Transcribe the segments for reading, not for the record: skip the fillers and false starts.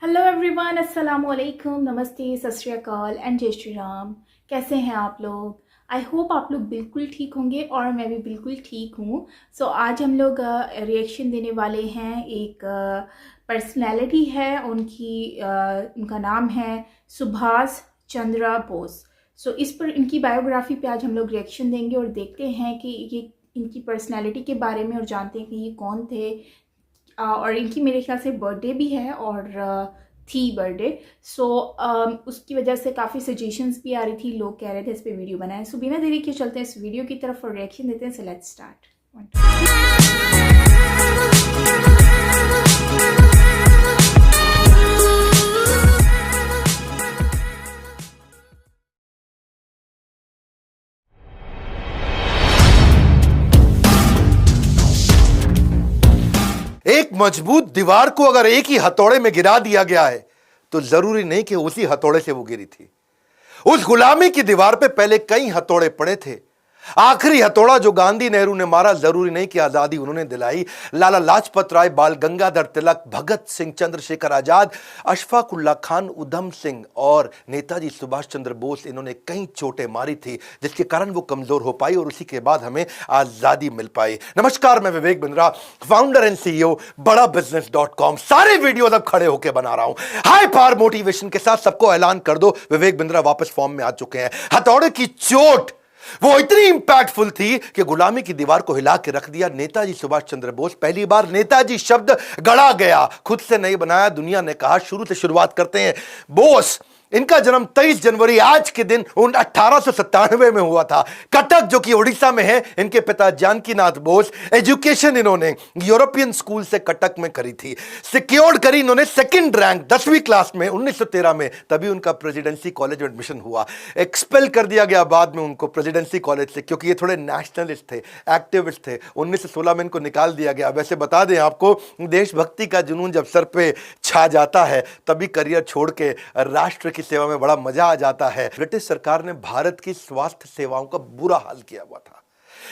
Hello everyone, अस्सलाम वालेकुम, नमस्ते, सत श्री अकाल एंड जय श्री राम। कैसे हैं आप लोग? आई होप आप लोग बिल्कुल ठीक होंगे और मैं भी बिल्कुल ठीक हूँ। सो आज हम लोग रिएक्शन देने वाले हैं। एक पर्सनैलिटी है उनका नाम है सुभाष चंद्र बोस। सो इस पर इनकी बायोग्राफी पे आज हम लोग रिएक्शन देंगे और देखते हैं कि ये इनकी पर्सनैलिटी के बारे में और जानते हैं कि ये कौन थे। और इनकी मेरे ख्याल से बर्थडे भी है और थी बर्थडे। सो उसकी वजह से काफ़ी सजेशंस भी आ रही थी, लोग कह रहे थे इस पे वीडियो बनाएं। सो बिना देरी के चलते हैं इस वीडियो की तरफ और रिएक्शन देते हैं। So let's start. एक मजबूत दीवार को अगर एक ही हथौड़े में गिरा दिया गया है तो जरूरी नहीं कि उसी हथौड़े से वो गिरी थी। उस गुलामी की दीवार पे पहले कई हथौड़े पड़े थे। आखिरी हथौड़ा जो गांधी नेहरू ने मारा, जरूरी नहीं कि आजादी उन्होंने दिलाई। लाला लाजपत राय, बाल गंगाधर तिलक, भगत सिंह, चंद्रशेखर आजाद, अशफाक उल्लाह खान, उधम सिंह और नेताजी सुभाष चंद्र बोस, इन्होंने कई चोटें मारी थी जिसके कारण वो कमजोर हो पाई और उसी के बाद हमें आजादी मिल पाई। नमस्कार, मैं Vivek Bindra, founder and CEO बड़ा बिजनेस.com। सारे वीडियो अब खड़े होकर बना रहा हूं हाई पावर मोटिवेशन के साथ। सबको ऐलान कर दो, विवेक बिंद्रा वापस फॉर्म में आ चुके हैं। हथौड़े की चोट वो इतनी इंपैक्टफुल थी कि गुलामी की दीवार को हिला के रख दिया। नेताजी सुभाष चंद्र बोस, पहली बार नेताजी शब्द गढ़ा गया, खुद से नहीं बनाया। दुनिया ने कहा शुरू से शुरुआत करते हैं। बोस, इनका जन्म 23 जनवरी आज के दिन 1897 में हुआ था। कटक जो कि उड़ीसा में है। इनके पिता जानकीनाथ बोस। एजुकेशन इन्होंने यूरोपियन स्कूल से कटक में करी थी। सिक्योर्ड करी इन्होंने सेकंड रैंक 10वीं क्लास में 1913 में, तभी उनका प्रेसिडेंसी कॉलेज में एडमिशन हुआ। एक्सपेल कर दिया गया बाद में उनको प्रेसिडेंसी कॉलेज से, क्योंकि ये थोड़े नेशनलिस्ट थे, एक्टिविस्ट थे। 1916 में इनको निकाल दिया गया। वैसे बता दें आपको, देशभक्ति का जुनून जब सर पे छा जाता है तभी करियर छोड़ के राष्ट्र की सेवा में बड़ा मजा आ जाता है। ब्रिटिश सरकार ने भारत की स्वास्थ्य सेवाओं का बुरा हाल किया हुआ था।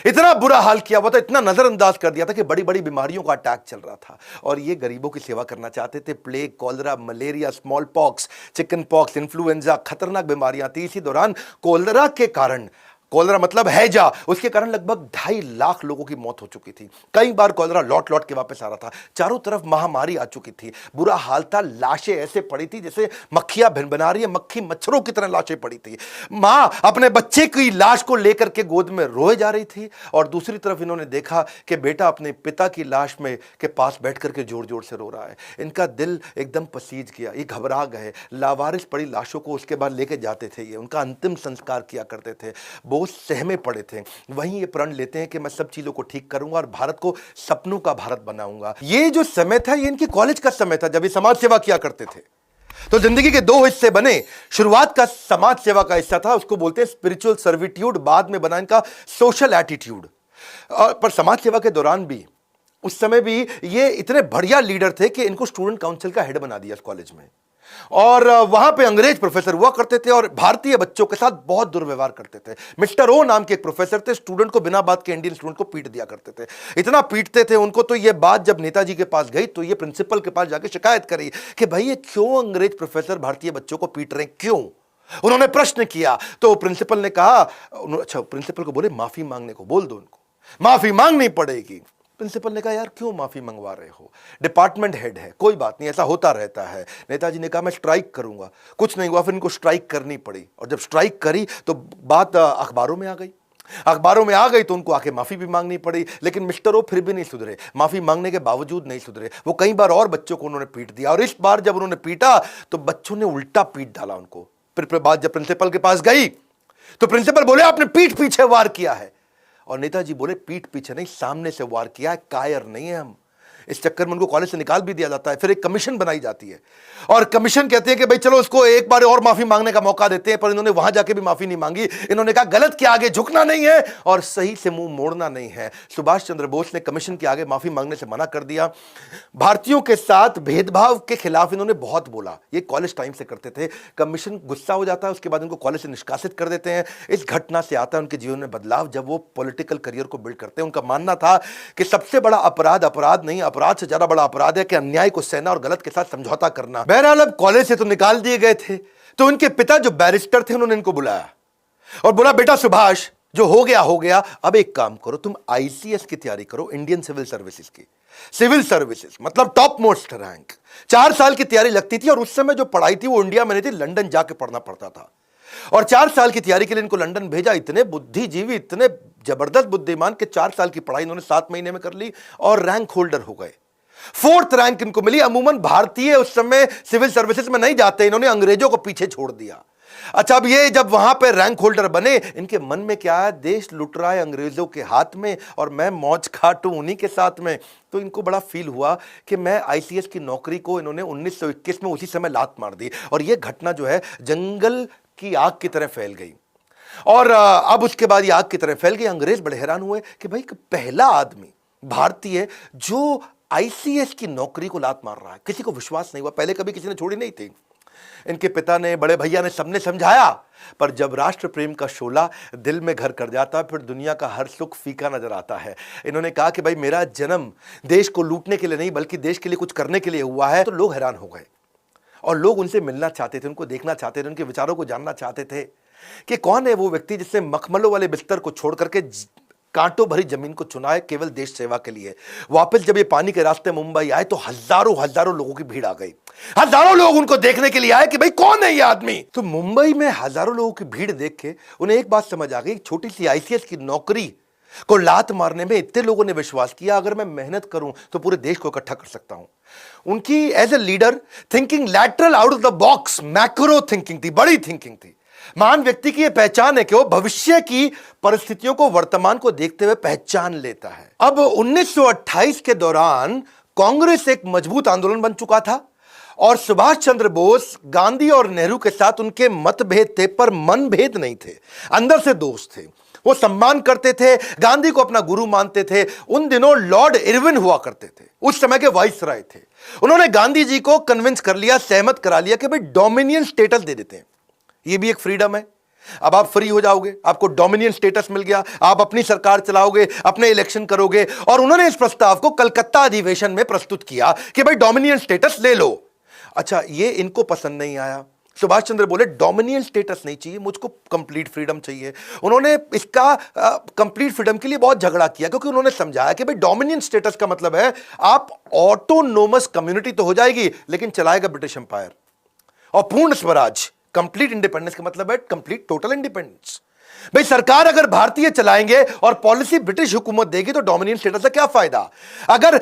इतना बुरा हाल किया हुआ था, इतना नजरअंदाज कर दिया था कि बड़ी बड़ी बीमारियों का अटैक चल रहा था और ये गरीबों की सेवा करना चाहते थे। Plague, cholera, malaria, small pox, chicken pox, influenza, खतरनाक बीमारियां थी। इसी दौरान कॉलरा के कारण, कॉलरा मतलब हैजा, उसके कारण लगभग 2.5 लाख लोगों की मौत हो चुकी थी। कई बार कॉलरा लौट लौट के वापस आ रहा था। चारों तरफ महामारी आ चुकी थी, बुरा हाल था। लाशें ऐसे पड़ी थी जैसे मक्खियां भिनभिना रही है, मक्खी मच्छरों की तरह लाशें पड़ी थी। मां अपने बच्चे की लाश को लेकर के गोद में रोए जा रही थी और दूसरी तरफ इन्होंने देखा कि बेटा अपने पिता की लाश में के पास बैठ करके जोर जोर से रो रहा है। इनका दिल एकदम पसीज गया, ये घबरा गए। लावारिस पड़ी लाशों को उसके बाद लेके जाते थे, ये उनका अंतिम संस्कार किया करते थे। सहमे पड़े थे। वहीं ये प्रण लेते हैं कि मैं सब चीजों को ठीक करूंगा और भारत को सपनों का भारत बनाऊंगा। ये जो समय था ये इनकी कॉलेज का समय था जब ये समाज सेवा किया करते थे। तो जिंदगी के दो हिस्से बने। शुरुआत का समाज सेवा का हिस्सा था, उसको बोलते हैं स्पिरिचुअल सर्विट्यूड। बाद में बना इनका सोशल एटीट्यूड। पर समाज सेवा के दौरान भी, उस समय भी ये इतने बढ़िया लीडर थे कि इनको स्टूडेंट काउंसिल का हेड बना दिया कॉलेज में। और वहां पे अंग्रेज प्रोफेसर हुआ करते थे और भारतीय बच्चों के साथ बहुत दुर्व्यवहार करते थे। मिस्टर ओ नाम के एक प्रोफेसर थे, स्टूडेंट को बिना बात के, इंडियन स्टूडेंट को पीट दिया करते थे। इतना पीटते थे उनको, तो ये बात जब नेताजी के पास गई तो ये प्रिंसिपल के पास जाके शिकायत करी कि भाई ये क्यों अंग्रेज प्रोफेसर भारतीय बच्चों को पीट रहे हैं, क्यों? उन्होंने प्रश्न किया तो प्रिंसिपल ने कहा, अच्छा, प्रिंसिपल को बोले माफी मांगने को बोल दो, उनको माफी मांगनी पड़ेगी। प्रिंसिपल ने कहा यार क्यों माफी मंगवा रहे हो, डिपार्टमेंट हेड है, कोई बात नहीं, ऐसा होता रहता है। नेताजी ने कहा मैं स्ट्राइक करूंगा। कुछ नहीं हुआ, फिर इनको स्ट्राइक करनी पड़ी और जब स्ट्राइक करी तो बात अखबारों में आ गई। अखबारों में आ गई तो उनको आके माफी भी मांगनी पड़ी। लेकिन मिस्टर ओ फिर भी नहीं सुधरे, माफी मांगने के बावजूद नहीं सुधरे। वो कई बार और बच्चों को उन्होंने पीट दिया और इस बार जब उन्होंने पीटा तो बच्चों ने उल्टा पीट डाला उनको। फिर बात जब प्रिंसिपल के पास गई तो प्रिंसिपल बोले आपने पीठ पीछे वार किया है। और नेताजी बोले पीठ पीछे नहीं, सामने से वार किया है, कायर नहीं है हम। इस चक्कर में उनको कॉलेज से निकाल भी दिया जाता है। फिर एक कमीशन बनाई जाती है और कमीशन कहते हैं कि भाई चलो इसको एक बार और माफी मांगने का मौका देते हैं। पर इन्होंने वहां जाके भी माफी नहीं मांगी। इन्होंने कहा गलत के आगे झुकना नहीं है और सही से मुंह मोड़ना नहीं है। सुभाष चंद्र बोस ने कमीशन के आगे माफी मांगने से मना कर दिया। भारतीयों के साथ भेदभाव के खिलाफ इन्होंने बहुत बोला। ये कॉलेज टाइम से करते थे। कमीशन गुस्सा हो जाता है, उसके बाद इनको कॉलेज से निष्कासित कर देते हैं। इस घटना से आता है उनके जीवन में बदलाव जब वो पॉलिटिकल करियर को बिल्ड करते हैं। उनका मानना था कि सबसे बड़ा अपराध अपराध नहीं, अपराध से ज्यादा बड़ा अपराध है कि अन्याय को सहना और गलत के साथ समझौता करना। बहरहाल अब कॉलेज से तो निकाल दिए गए थे, तो उनके पिता जो बैरिस्टर थे उन्होंने इनको बुलाया और बोला, बेटा सुभाष, जो हो गया, अब एक काम करो, तुम आईसीएस की तैयारी करो, इंडियन सिविल सर्विसेज की। सिविल सर्विसेज मतलब टॉप मोस्ट रैंक। 4 साल की तैयारी लगती थी और उस समय जो पढ़ाई थी वो इंडिया में नहीं थी, लंदन जाके पढ़ना पड़ता था। और 4 साल की तैयारी के लिए इनको लंदन भेजा। इतने बुद्धिजीवी, इतने जबरदस्त बुद्धिमान के 4 साल की पढ़ाई इन्होंने 7 महीने में कर ली और रैंक होल्डर हो गए। 4th रैंक इनको मिली। अमूमन भारतीय उस समय सिविल सर्विसेज में नहीं जाते, इन्होंने अंग्रेजों को पीछे छोड़ दिया। अच्छा, अब ये जब वहां पे रैंक होल्डर बने, इनके मन में क्या है, देश लुट रहा है अंग्रेजों के हाथ में और मैं मौज काटूं उन्हीं के साथ में। तो इनको बड़ा फील हुआ कि मैं आईसीएस की नौकरी को, इन्होंने 1921 में उसी समय लात मार दी और ये घटना जो है जंगल की आग की तरह फैल गई। और अब उसके बाद ये आग की तरह फैल गई। अंग्रेज बड़े हैरान हुए कि भाई पहला आदमी भारतीय जो आईसीएस की नौकरी को लात मार रहा है। किसी को विश्वास नहीं हुआ, पहले कभी किसी ने छोड़ी नहीं थी। इनके पिता ने, बड़े भैया ने, सबने समझाया, पर जब राष्ट्र प्रेम का शोला दिल में घर कर जाता है, फिर दुनिया का हर सुख फीका नजर आता है। इन्होंने कहा कि भाई मेरा जन्म देश को लूटने के लिए नहीं बल्कि देश के लिए कुछ करने के लिए हुआ है। तो लोग हैरान हो गए और लोग उनसे मिलना चाहते थे, उनको देखना चाहते थे, उनके विचारों को जानना चाहते थे कि कौन है वो व्यक्ति जिसने मखमलों वाले बिस्तर को छोड़ करके कांटों भरी जमीन को चुना है केवल देश सेवा के लिए। वापस जब ये पानी के रास्ते मुंबई आए तो हजारों लोगों की भीड़ आ गई। हजारों लोग उनको देखने के लिए आए कि भाई कौन है ये आदमी। तो मुंबई में हजारों लोगों की भीड़ देख के उन्हें एक बात समझ आ गई, छोटी सी आईसीएस की नौकरी को लात मारने में इतने लोगों ने विश्वास किया, अगर मैं मेहनत करूं तो पूरे देश को इकट्ठा कर सकता हूं। उनकी as a leader thinking lateral, out of the box, macro thinking थी, बड़ी थिंकिंग थी। महान व्यक्ति की यह पहचान है कि वो भविष्य की परिस्थितियों को, वर्तमान को देखते हुए पहचान लेता है। अब 1928 के दौरान कांग्रेस एक मजबूत आंदोलन बन चुका था और सुभाष चंद्र बोस, गांधी और नेहरू के साथ उनके मतभेद थे पर मनभेद नहीं थे, अंदर से दोस्त थे। वो सम्मान करते थे, गांधी को अपना गुरु मानते थे। उन दिनों लॉर्ड इरविन हुआ करते थे, उस समय के वाइसराय थे। उन्होंने गांधी जी को कन्विंस कर लिया, सहमत करा लिया कि भाई डोमिनियन स्टेटस दे देते हैं, ये भी एक फ्रीडम है। अब आप फ्री हो जाओगे, आपको डोमिनियन स्टेटस मिल गया, आप अपनी सरकार चलाओगे, अपने इलेक्शन करोगे। और उन्होंने इस प्रस्ताव को कलकत्ता अधिवेशन में प्रस्तुत किया कि भाई डोमिनियन स्टेटस ले लो। अच्छा, ये इनको पसंद नहीं आया। सुभाष चंद्र बोले डोमिनियन स्टेटस नहीं चाहिए, मुझको कंप्लीट फ्रीडम चाहिए। उन्होंने इसका कंप्लीट फ्रीडम के लिए बहुत झगड़ा किया, क्योंकि उन्होंने समझाया कि भाई डोमिनियन स्टेटस का मतलब है आप ऑटोनोमस कम्युनिटी तो हो जाएगी लेकिन चलाएगा ब्रिटिश एम्पायर, और पूर्ण स्वराज, कंप्लीट इंडिपेंडेंस का मतलब है कंप्लीट टोटल इंडिपेंडेंस। भाई सरकार अगर भारतीय चलाएंगे और पॉलिसी ब्रिटिश हुकूमत देगी तो डोमिनियन स्टेटस का क्या फायदा। अगर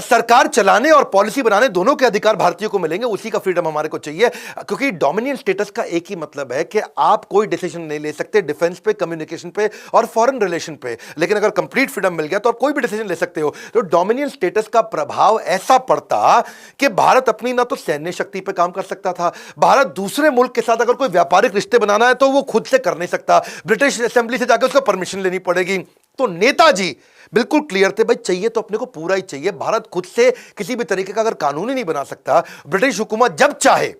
सरकार चलाने और पॉलिसी बनाने दोनों के अधिकार भारतीयों को मिलेंगे, उसी का फ्रीडम हमारे को चाहिए। क्योंकि डोमिनियन स्टेटस का एक ही मतलब है कि आप कोई डिसीजन नहीं ले सकते डिफेंस पे, कम्युनिकेशन पे और फॉरेन रिलेशन पे, लेकिन अगर कंप्लीट फ्रीडम मिल गया तो आप कोई भी डिसीजन ले सकते हो। तो डोमिनियन स्टेटस का प्रभाव ऐसा पड़ता कि भारत अपनी ना तो सैन्य शक्ति पे काम कर सकता था, भारत दूसरे मुल्क के साथ अगर कोई व्यापारिक रिश्ते बनाना है तो वो खुद से कर नहीं सकता, ब्रिटिश असेंबली से जाकर उसको परमिशन लेनी पड़ेगी। तो नेताजी बिल्कुल क्लियर थे, भाई चाहिए तो अपने को पूरा ही चाहिए। भारत खुद से किसी भी तरीके का अगर कानून ही नहीं बना सकता, ब्रिटिश हुकूमत जब चाहे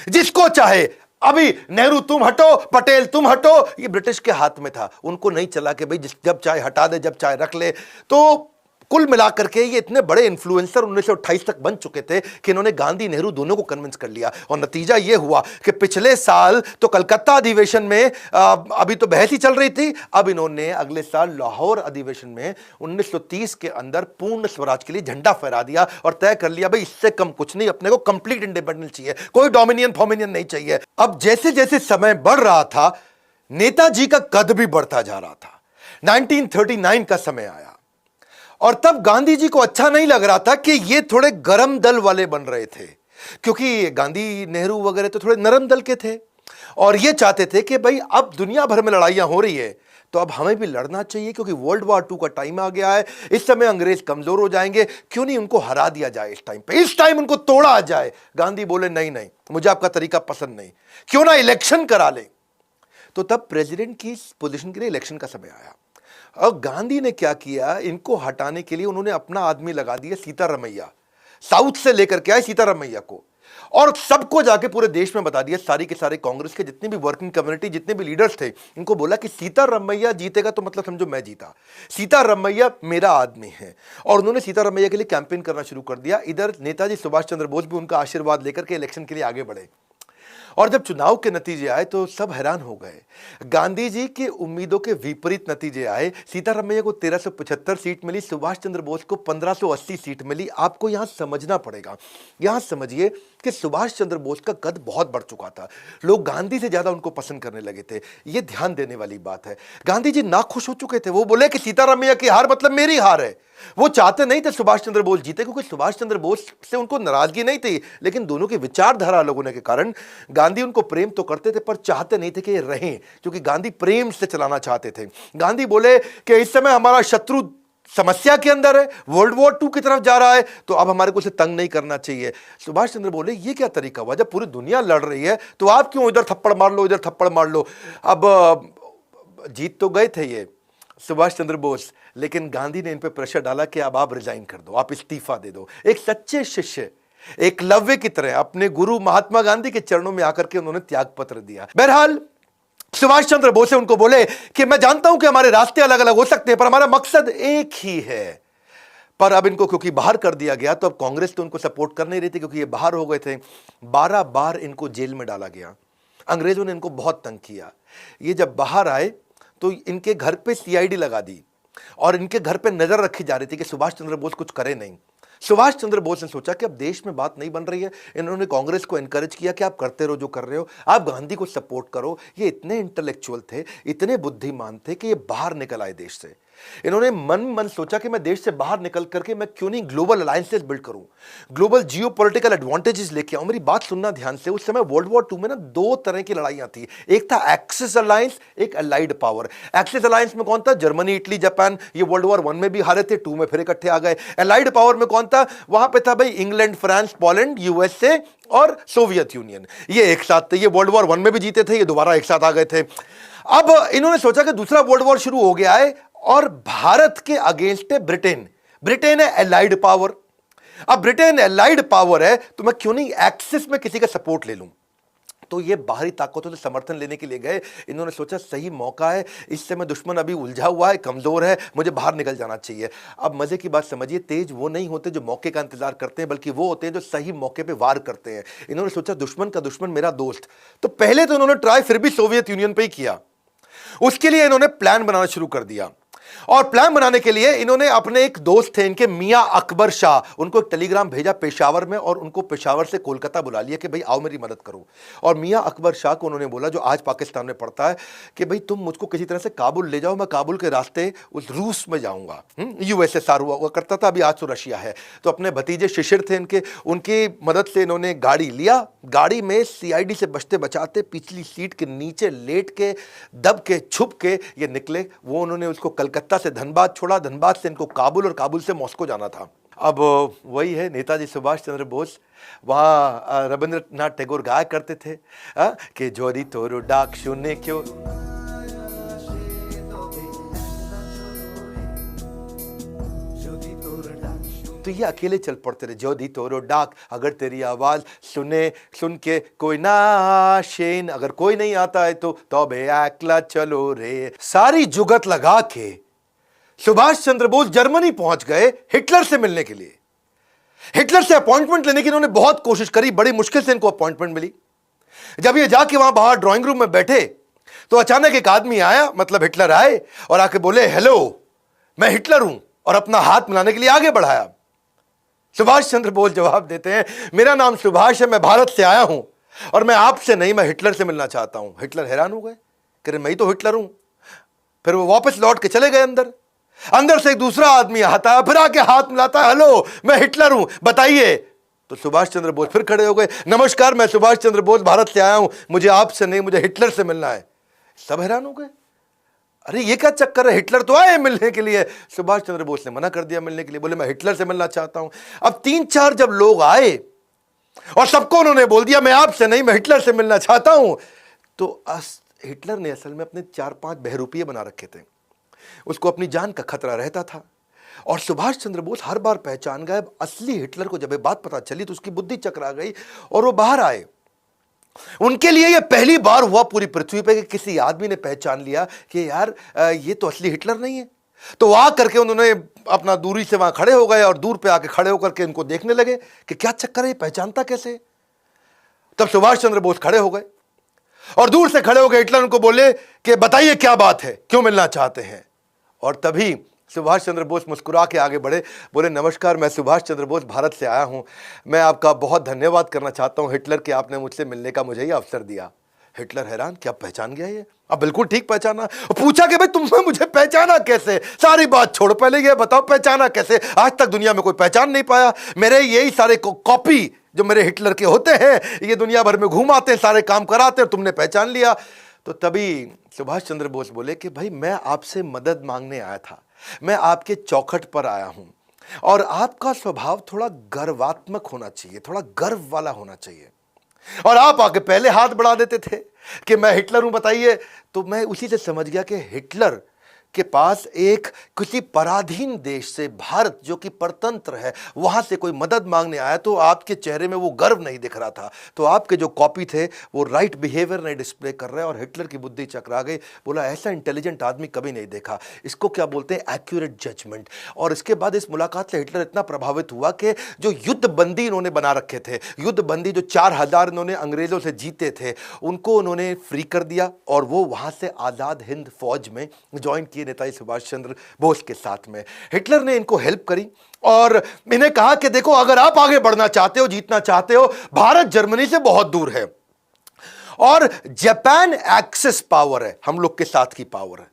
जिसको चाहे, अभी नेहरू तुम हटो, पटेल तुम हटो, ये ब्रिटिश के हाथ में था। उनको नहीं चला कि भाई जब चाहे हटा दे, जब चाहे रख ले। तो कुल मिलाकर के ये इतने बड़े इन्फ्लुएंसर 1928 तक बन चुके थे कि इन्होंने गांधी नेहरू दोनों को कन्विंस कर लिया। और नतीजा ये हुआ कि पिछले साल तो कलकत्ता अधिवेशन में अभी तो बहस ही चल रही थी, अब इन्होंने अगले साल लाहौर अधिवेशन में 1930 के अंदर पूर्ण स्वराज के लिए झंडा फहरा दिया और तय कर लिया भाई इससे कम कुछ नहीं, अपने को कंप्लीट इंडिपेंडेंस चाहिए, कोई डोमिनियन फॉमिनियन नहीं चाहिए। अब जैसे जैसे समय बढ़ रहा था, नेताजी का कद भी बढ़ता जा रहा था। 1939 का समय आया और तब गांधी जी को अच्छा नहीं लग रहा था कि ये थोड़े गरम दल वाले बन रहे थे, क्योंकि गांधी नेहरू वगैरह तो थोड़े नरम दल के थे और ये चाहते थे कि भाई अब दुनिया भर में लड़ाइयां हो रही है तो अब हमें भी लड़ना चाहिए, क्योंकि वर्ल्ड वॉर 2 का टाइम आ गया है। इस समय अंग्रेज कमजोर हो जाएंगे, क्यों नहीं उनको हरा दिया जाए इस टाइम पे, इस टाइम उनको तोड़ा जाए। गांधी बोले नहीं नहीं, मुझे आपका तरीका पसंद नहीं, क्यों ना इलेक्शन करा ले। तो तब प्रेसिडेंट की पोजीशन के लिए इलेक्शन का समय आया और गांधी ने क्या किया, इनको हटाने के लिए उन्होंने अपना आदमी लगा दिया, सीतारमैया, साउथ से लेकर के आए सीतारमैया को, और सबको जाके पूरे देश में बता दिया, सारी के सारे कांग्रेस के जितने भी वर्किंग कम्युनिटी, जितने भी लीडर्स थे, इनको बोला कि सीतारमैया जीतेगा तो मतलब समझो मैं जीता, सीतारमैया मेरा आदमी है। और उन्होंने सीतारमैया के लिए कैंपेन करना शुरू कर दिया। इधर नेताजी सुभाष चंद्र बोस भी उनका आशीर्वाद लेकर के इलेक्शन के लिए आगे बढ़े। और जब चुनाव के नतीजे आए तो सब हैरान हो गए। गांधी जी की उम्मीदों के विपरीत नतीजे आए। सीतारमैया को 1375 सीट मिली, सुभाष चंद्र बोस को 1580 सीट मिली। आपको यहां समझना पड़ेगा, यहां समझिए कि सुभाष चंद्र बोस का कद बहुत बढ़ चुका था। लोग गांधी से ज्यादा उनको पसंद करने लगे थे। यह ध्यान देने वाली बात है। गांधी जी नाखुश हो चुके थे। वो बोले कि सीतारमैया की हार मतलब मेरी हार है। वो चाहते नहीं थे सुभाष चंद्र बोस जीते, क्योंकि सुभाष चंद्र बोस से उनको नाराजगी नहीं थी, लेकिन दोनों की विचारधारा अलग होने के कारण गांधी उनको प्रेम तो करते थे पर चाहते नहीं थे कि ये रहें, क्योंकि गांधी प्रेम से चलाना चाहते थे। गांधी बोले कि इस समय हमारा शत्रु समस्या के अंदर है, वर्ल्ड वॉर 2 की तरफ जा रहा है, तो अब हमारे को उसे तंग नहीं करना चाहिए। सुभाष चंद्र बोले ये क्या तरीका हुआ, जब पूरी दुनिया लड़ रही है तो आप क्यों इधर थप्पड़ मार लो, इधर थप्पड़ मार लो। अब जीत तो गए थे ये सुभाष चंद्र बोस, लेकिन गांधी ने इन पे प्रेशर डाला कि अब आप रिजाइन कर दो, आप इस्तीफा दे दो। एक सच्चे शिष्य एकलव्य की तरह अपने गुरु महात्मा गांधी के चरणों में आकर के उन्होंने त्याग पत्र दिया। बहरहाल सुभाष चंद्र बोस उनको बोले कि मैं जानता हूं कि हमारे रास्ते अलग अलग हो सकते हैं, पर हमारा मकसद एक ही है। पर अब इनको क्योंकि बाहर कर दिया गया, तो अब कांग्रेस तो उनको सपोर्ट कर नहीं रही थी, क्योंकि ये बाहर हो गए थे। 12 बार इनको जेल में डाला गया। अंग्रेजों ने इनको बहुत तंग किया। ये जब बाहर आए तो इनके घर पे सीआईडी लगा दी और इनके घर पे नजर रखी जा रही थी कि सुभाष चंद्र बोस कुछ करे नहीं। सुभाष चंद्र बोस ने सोचा कि अब देश में बात नहीं बन रही है। इन्होंने कांग्रेस को एनकरेज किया कि आप करते रहो जो कर रहे हो, आप गांधी को सपोर्ट करो। ये इतने इंटेलेक्चुअल थे, इतने बुद्धिमान थे कि ये बाहर निकल आए देश से। इन्होंने मन सोचा कि मैं देश से बाहर निकल करके मैं क्यों नहीं ग्लोबल अलायंसेस बिल्ड करूं, ग्लोबल जियोपॉलिटिकल एडवांटेजेस लेके आऊं। मेरी बात सुनना ध्यान से। उस समय वर्ल्ड वॉर 2 में ना 2 तरह की लड़ाइयां थी। एक था एक्सिस अलायंस, एक अलाइड पावर। एक्सिस अलायंस में कौन था? Germany, Italy, Japan. ये वर्ल्ड वॉर 1 में भी हारे थे, 2 में फिर इकट्ठे आ गए। अलाइड पावर में कौन था? वहां पे था भाई इंग्लैंड, फ्रांस, पोलैंड, यूएसए और सोवियत यूनियन। ये एक साथ थे। ये वर्ल्ड वॉर 1 में भी जीते थे, ये दोबारा एक साथ आ गए थे। अब इन्होंने सोचा कि दूसरा वर्ल्ड वॉर शुरू हो गया है और भारत के अगेंस्ट है ब्रिटेन। ब्रिटेन है एलाइड पावर। अब ब्रिटेन एलाइड पावर है तो मैं क्यों नहीं एक्सिस में किसी का सपोर्ट ले लूं। तो ये बाहरी ताकतों से समर्थन लेने के लिए गए। इन्होंने सोचा सही मौका है, इस समय दुश्मन अभी उलझा हुआ है, कमजोर है, मुझे बाहर निकल जाना चाहिए। अब मजे की बात समझिए, तेज वो नहीं होते जो मौके का इंतजार करते हैं, बल्कि वो होते हैं जो सही मौके पे वार करते हैं। इन्होंने सोचा दुश्मन का दुश्मन मेरा दोस्त। तो पहले तो इन्होंने ट्राई फिर भी सोवियत यूनियन पे ही किया। उसके लिए इन्होंने प्लान बनाना शुरू कर दिया। और प्लान बनाने के लिए इन्होंने अपने एक दोस्त थे इनके, मियां अकबर शाह, उनको एक टेलीग्राम भेजा पेशावर में और उनको पेशावर से कोलकाता बुला लिया कि भाई आओ मेरी मदद करो। और मियां अकबर शाह को उन्होंने बोला, जो आज पाकिस्तान में पड़ता है, कि भाई तुम मुझको किसी तरह से काबुल ले जाओ, मैं काबुल के रास्ते उस रूस में जाऊंगा। यूएसएसआर हुआ करता था, अभी आज तो रशिया है। तो अपने भतीजे शिशिर थे इनके, उनकी मदद से इन्होंने गाड़ी लिया। गाड़ी में सीआईडी से बचते बचाते पिछली सीट के नीचे लेट के, दब के, छुप के ये निकले। वो उन्होंने उसको कलकत्ता से धनबाद छोड़ा, धनबाद से इनको काबुल और काबुल से मॉस्को जाना था। अब वही है नेताजी सुभाष चंद्र बोस। वहाँ रविंद्रनाथ टैगोर गाया करते थे कि जोरी तोरो डाक सुने क्यों। तो ये अकेले चल पड़ते रहे। जोधी तोरो डाक, अगर तेरी आवाज सुन के कोई ना शेन, अगर कोई नहीं आता है तो तौबे अकेला चलो रे। सारी जुगत लगा के सुभाष चंद्र बोस जर्मनी पहुंच गए हिटलर से मिलने के लिए। हिटलर से अपॉइंटमेंट लेने की इन्होंने बहुत कोशिश करी, बड़ी मुश्किल से इनको अपॉइंटमेंट मिली। जब ये जाके वहां बाहर ड्राइंग रूम में बैठे तो अचानक एक आदमी आया, मतलब हिटलर आए और आके बोले, हेलो मैं हिटलर हूं, और अपना हाथ मिलाने के लिए आगे बढ़ाया। सुभाष चंद्र बोस जवाब देते हैं, मेरा नाम सुभाष है, मैं भारत से आया हूं और मैं आपसे नहीं, मैं हिटलर से मिलना चाहता हूं। हिटलर हैरान हो गए, कह रहे मैं ही तो हिटलर हूं। फिर वो वापस लौट के चले गए अंदर। अंदर से एक दूसरा आदमी आता है, फिर आके हाथ मिलाता है, हेलो मैं हिटलर हूं, बताइए। तो सुभाष चंद्र बोस फिर खड़े हो गए, नमस्कार मैं सुभाष चंद्र बोस भारत से आया हूं, मुझे आपसे नहीं, मुझे हिटलर से मिलना है। सब हैरान हो गए, अरे ये क्या चक्कर है, हिटलर तो आए मिलने के लिए। सुभाष चंद्र बोस ने मना कर दिया मिलने के लिए, बोले मैं हिटलर से मिलना चाहता हूं। अब 3-4 जब लोग आए और सबको उन्होंने बोल दिया मैं आपसे नहीं, मैं हिटलर से मिलना चाहता हूं, तो हिटलर ने असल में अपने 4-5 बहरूपिये बना रखे थे। उसको अपनी जान का खतरा रहता था। और सुभाष चंद्र बोस हर बार पहचान गए। असली हिटलर को जब ये बात पता चली तो उसकी बुद्धि चकरा गई और वो बाहर आए। उनके लिए यह पहली बार हुआ पूरी पृथ्वी पे कि किसी आदमी ने पहचान लिया कि यार ये तो असली हिटलर नहीं है। तो वहां करके उन्होंने अपना दूरी से वहां खड़े हो गए और दूर पे आके खड़े होकर के इनको देखने लगे कि क्या चक्कर है, ये पहचानता कैसे। तब सुभाष चंद्र बोस खड़े हो गए और दूर से खड़े हो गए हिटलर उनको बोले कि बताइए क्या बात है, क्यों मिलना चाहते हैं। और तभी सुभाष चंद्र बोस मुस्कुरा के आगे बढ़े, बोले नमस्कार, मैं सुभाष चंद्र बोस भारत से आया हूं। मैं आपका बहुत धन्यवाद करना चाहता हूं हिटलर कि आपने मुझसे मिलने का मुझे ये अवसर दिया। हिटलर हैरान, क्या पहचान गया ये? अब बिल्कुल ठीक पहचाना। पूछा कि भाई तुमने मुझे पहचाना कैसे? सारी बात छोड़, पहले ये बताओ पहचाना कैसे? आज तक दुनिया में कोई पहचान नहीं पाया। मेरे यही सारे कॉपी जो मेरे हिटलर के होते हैं ये दुनिया भर में घूमाते हैं, सारे काम कराते हैं, तुमने पहचान लिया। तो तभी सुभाष चंद्र बोस बोले कि भाई मैं आपसे मदद मांगने आया था, मैं आपके चौखट पर आया हूं और आपका स्वभाव थोड़ा गर्वात्मक होना चाहिए, थोड़ा गर्व वाला होना चाहिए। और आप आके पहले हाथ बढ़ा देते थे कि मैं हिटलर हूं बताइए। तो मैं उसी से समझ गया कि हिटलर के पास एक किसी पराधीन देश से, भारत जो कि परतंत्र है, वहां से कोई मदद मांगने आया। तो आपके चेहरे में वो गर्व नहीं दिख रहा था। तो आपके जो कॉपी थे वो राइट बिहेवियर नहीं डिस्प्ले कर रहे। और हिटलर की बुद्धि चकरा गई। बोला ऐसा इंटेलिजेंट आदमी कभी नहीं देखा, इसको क्या बोलते हैं एक्यूरेट जजमेंट। और इसके बाद इस मुलाकात से हिटलर इतना प्रभावित हुआ कि जो युद्ध बंदी इन्होंने बना रखे थे, युद्ध बंदी जो 4000 इन्होंने अंग्रेजों से जीते थे, उनको उन्होंने फ्री कर दिया और वो वहां से आजाद हिंद फौज में ज्वाइन किए नेताजी सुभाष चंद्र बोस के साथ में। हिटलर ने इनको हेल्प करी और इन्हें कहा कि देखो अगर आप आगे बढ़ना चाहते हो, जीतना चाहते हो, भारत जर्मनी से बहुत दूर है और जापान एक्सेस पावर है, हम लोग के साथ की पावर है।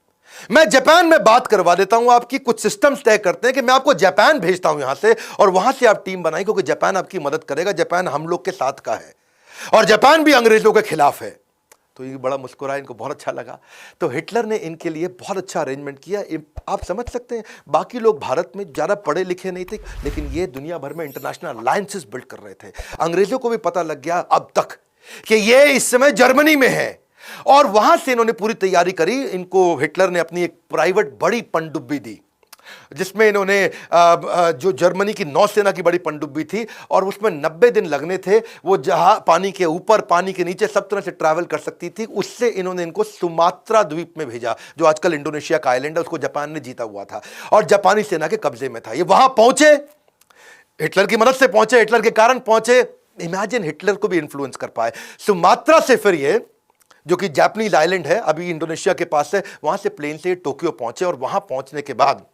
मैं जापान में बात करवा देता हूं, आपकी कुछ सिस्टम्स तय करते हैं कि मैं आपको जापान भेजता हूं यहां से और वहां से आप टीम बनाई, क्योंकि जापान आपकी मदद करेगा, जापान हम लोग के साथ का है और जापान भी अंग्रेजों के खिलाफ है। तो ये बड़ा मुस्कुराया, इनको बहुत अच्छा लगा। तो हिटलर ने इनके लिए बहुत अच्छा अरेंजमेंट किया। आप समझ सकते हैं बाकी लोग भारत में ज़्यादा पढ़े लिखे नहीं थे, लेकिन ये दुनिया भर में इंटरनेशनल अलायंसेस बिल्ड कर रहे थे। अंग्रेजों को भी पता लग गया अब तक कि ये इस समय जर्मनी में है और वहां से इन्होंने पूरी तैयारी करी। इनको हिटलर ने अपनी एक प्राइवेट बड़ी पनडुब्बी दी जिसमें इन्होंने जो जर्मनी की नौसेना की बड़ी पनडुब्बी थी और उसमें 90 दिन लगने थे। वो जहां पानी के ऊपर, पानी के नीचे सब तरह से ट्रैवल कर सकती थी। उससे इन्होंने इनको सुमात्रा द्वीप में भेजा, जो आजकल इंडोनेशिया का आइलैंड है, उसको जापान ने जीता हुआ था और जापानी सेना के कब्जे में था। ये वहां पहुंचे, हिटलर की मदद से पहुंचे, हिटलर के कारण पहुंचे। इमेजिन हिटलर को भी इन्फ्लुएंस कर पाए। सुमात्रा से फिर ये जो कि जापानीज आइलैंड है, अभी इंडोनेशिया के पास है, वहां से प्लेन से टोक्यो पहुंचे और वहां पहुंचने के बाद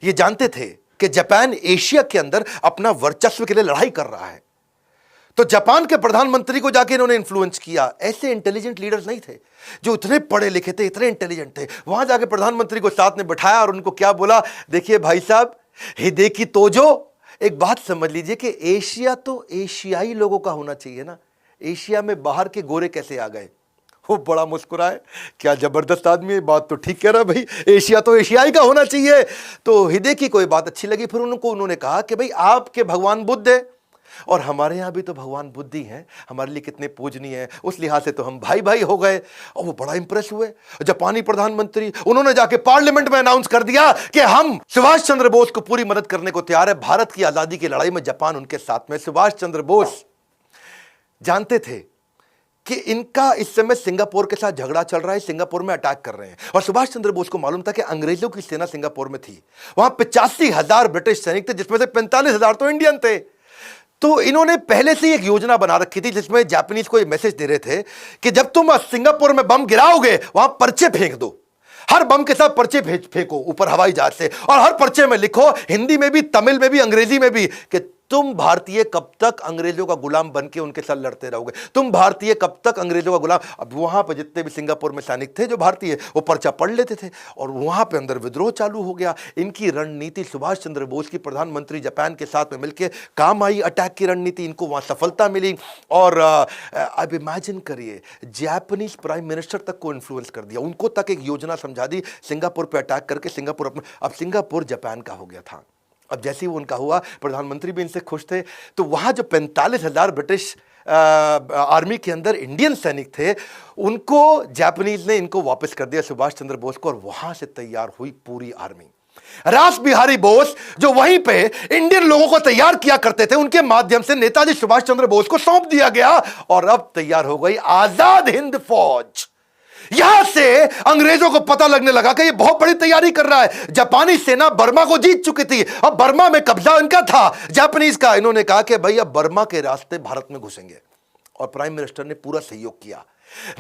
ये जानते थे कि जापान एशिया के अंदर अपना वर्चस्व के लिए लड़ाई कर रहा है। तो जापान के प्रधानमंत्री को जाके इन्होंने इन्फ्लुएंस किया। ऐसे इंटेलिजेंट लीडर्स नहीं थे जो इतने पढ़े लिखे थे, इतने इंटेलिजेंट थे। वहां जाके प्रधानमंत्री को साथ में बिठाया और उनको क्या बोला, देखिए भाई साहब, हिदेकी तोजो, एक बात समझ लीजिए कि एशिया तो एशियाई लोगों का होना चाहिए ना, एशिया में बाहर के गोरे कैसे आ गए। वो बड़ा मुस्कुराए, क्या जबरदस्त आदमी है, बात तो ठीक कह रहा भाई, एशिया तो एशियाई का होना चाहिए। तो हिदेकी को ये बात अच्छी लगी। फिर उन्होंने कहा कि भाई आपके भगवान बुद्ध है और हमारे यहाँ भी तो भगवान बुद्ध ही हैं, हमारे लिए कितने पूजनीय है, उस लिहाज से तो हम भाई भाई हो गए। और वो बड़ा इंप्रेस हुए जापानी प्रधानमंत्री। उन्होंने जाके पार्लियामेंट में अनाउंस कर दिया कि हम सुभाष चंद्र बोस को पूरी मदद करने को तैयार है। भारत की आजादी की लड़ाई में जापान उनके साथ में। सुभाष चंद्र बोस जानते थे कि इनका इस समय सिंगापुर के साथ झगड़ा चल रहा है, सिंगापुर में अटैक कर रहे हैं। और सुभाष चंद्र बोस को मालूम था कि अंग्रेजों की सेना सिंगापुर में थी, वहां 85,000 ब्रिटिश सैनिक थे, जिसमें से 45,000 तो इंडियन थे। तो इन्होंने पहले से एक योजना बना रखी थी जिसमें जापानीज को ये मैसेज दे रहे थे कि जब तुम सिंगापुर में बम गिराओगे वहां पर्चे फेंक दो, हर बम के साथ पर्चे फेंको ऊपर हवाई जहाज से, और हर पर्चे में लिखो, हिंदी में भी, तमिल में भी, अंग्रेजी में भी, कि तुम भारतीय कब तक अंग्रेजों का गुलाम बन के उनके साथ लड़ते रहोगे, तुम भारतीय कब तक अंग्रेजों का गुलाम। अब वहां पर जितने भी सिंगापुर में सैनिक थे जो भारतीय, वो पर्चा पढ़ लेते थे और वहां पे अंदर विद्रोह चालू हो गया। इनकी रणनीति सुभाष चंद्र बोस की प्रधानमंत्री जापान के साथ में मिलकर काम आई। अटैक की रणनीति, इनको वहां सफलता मिली। और अब इमेजिन करिए, जापानीज प्राइम मिनिस्टर तक को इन्फ्लुएंस कर दिया, उनको तक एक योजना समझा दी सिंगापुर पर अटैक करके। सिंगापुर अपना, अब सिंगापुर जापान का हो गया था। अब जैसे ही वो उनका हुआ, प्रधानमंत्री भी इनसे खुश थे। तो वहां जो 45,000 ब्रिटिश आर्मी के अंदर इंडियन सैनिक थे, उनको जापानीज ने इनको वापस कर दिया सुभाष चंद्र बोस को, और वहां से तैयार हुई पूरी आर्मी। रास बिहारी बोस जो वहीं पे इंडियन लोगों को तैयार किया करते थे, उनके माध्यम से नेताजी सुभाष चंद्र बोस को सौंप दिया गया और अब तैयार हो गई आजाद हिंद फौज। यहां से अंग्रेजों को पता लगने लगा कि ये बहुत बड़ी तैयारी कर रहा है। जापानी सेना बर्मा को जीत चुकी थी, अब बर्मा में कब्जा इनका था, जापानीज का। इन्होंने कहा कि भाई अब बर्मा के रास्ते भारत में घुसेंगे और प्राइम मिनिस्टर ने पूरा सहयोग किया।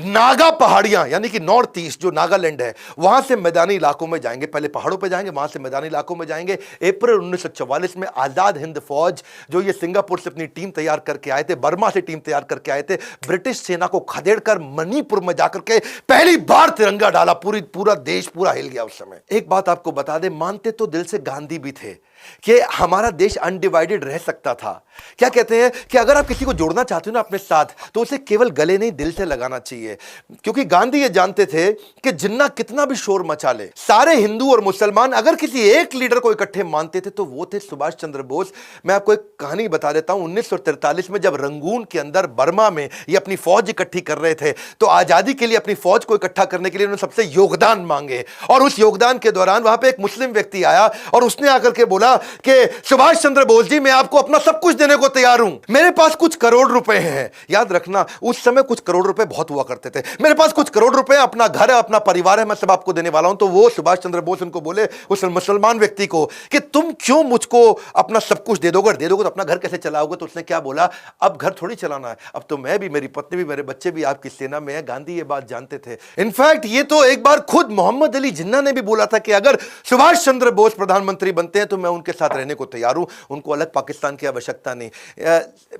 नागा पहाड़ियां यानी कि नॉर्थ ईस्ट जो नागालैंड है, वहां से मैदानी इलाकों में जाएंगे, पहले पहाड़ों पे जाएंगे, वहां से मैदानी इलाकों में जाएंगे। अप्रैल 1944 में आजाद हिंद फौज जो ये सिंगापुर से अपनी टीम तैयार करके आए थे, बर्मा से टीम तैयार करके आए थे, ब्रिटिश सेना को खदेड़कर मणिपुर में जाकर के पहली बार तिरंगा डाला। पूरा देश पूरा हिल गया उस समय। एक बात आपको बता दें, मानते तो दिल से गांधी भी थे कि हमारा देश अनडिवाइडेड रह सकता था। क्या कहते हैं कि अगर आप किसी को जोड़ना चाहते हो ना अपने साथ, तो उसे केवल गले नहीं दिल से लगाना चाहिए। क्योंकि गांधी ये जानते थे कि जिन्ना कितना भी शोर मचा ले, सारे हिंदू और मुसलमान अगर किसी एक लीडर को इकट्ठे मानते थे तो वो थे सुभाष चंद्र बोस। मैं आपको एक कहानी बता देता हूं। 1943 में जब रंगून के अंदर बर्मा में ये अपनी फौज इकट्ठी कर रहे थे, तो आजादी के लिए अपनी फौज को इकट्ठा करने के लिए उन्होंने सबसे योगदान मांगे। और उस योगदान के दौरान वहां पर एक मुस्लिम व्यक्ति आया और उसने आकर के बोला कि सुभाष चंद्र बोस जी, मैं आपको अपना सब कुछ देने को तैयार हूं, मेरे पास कुछ करोड़ रुपए हैं। याद रखना, उस समय कुछ करोड़ रुपए बहुत हुआ करते थे। मेरे पास कुछ करोड़ रुपए, अपना घर है, अपना परिवार है, मैं सब आपको देने वाला हूं। तो वो सुभाष चंद्र बोस उनको बोले, उस मुसलमान व्यक्ति को, कि तुम क्यों मुझको अपना सब कुछ दे दोगे, दे दोगे तो अपना घर कैसे चलाओगे? तो उसने क्या बोला, अब घर थोड़ी चलाना है, अब तो मैं भी, मेरी पत्नी भी, मेरे बच्चे भी आपकी सेना में है। गांधी ये बात जानते थे। इनफैक्ट ये तो एक बार खुद मोहम्मद अली जिन्ना ने भी बोला था कि अगर सुभाष चंद्र बोस प्रधानमंत्री बनते हैं तो मैं उनके साथ रहने को तैयार हूं, उनको अलग पाकिस्तान की आवश्यकता नहीं।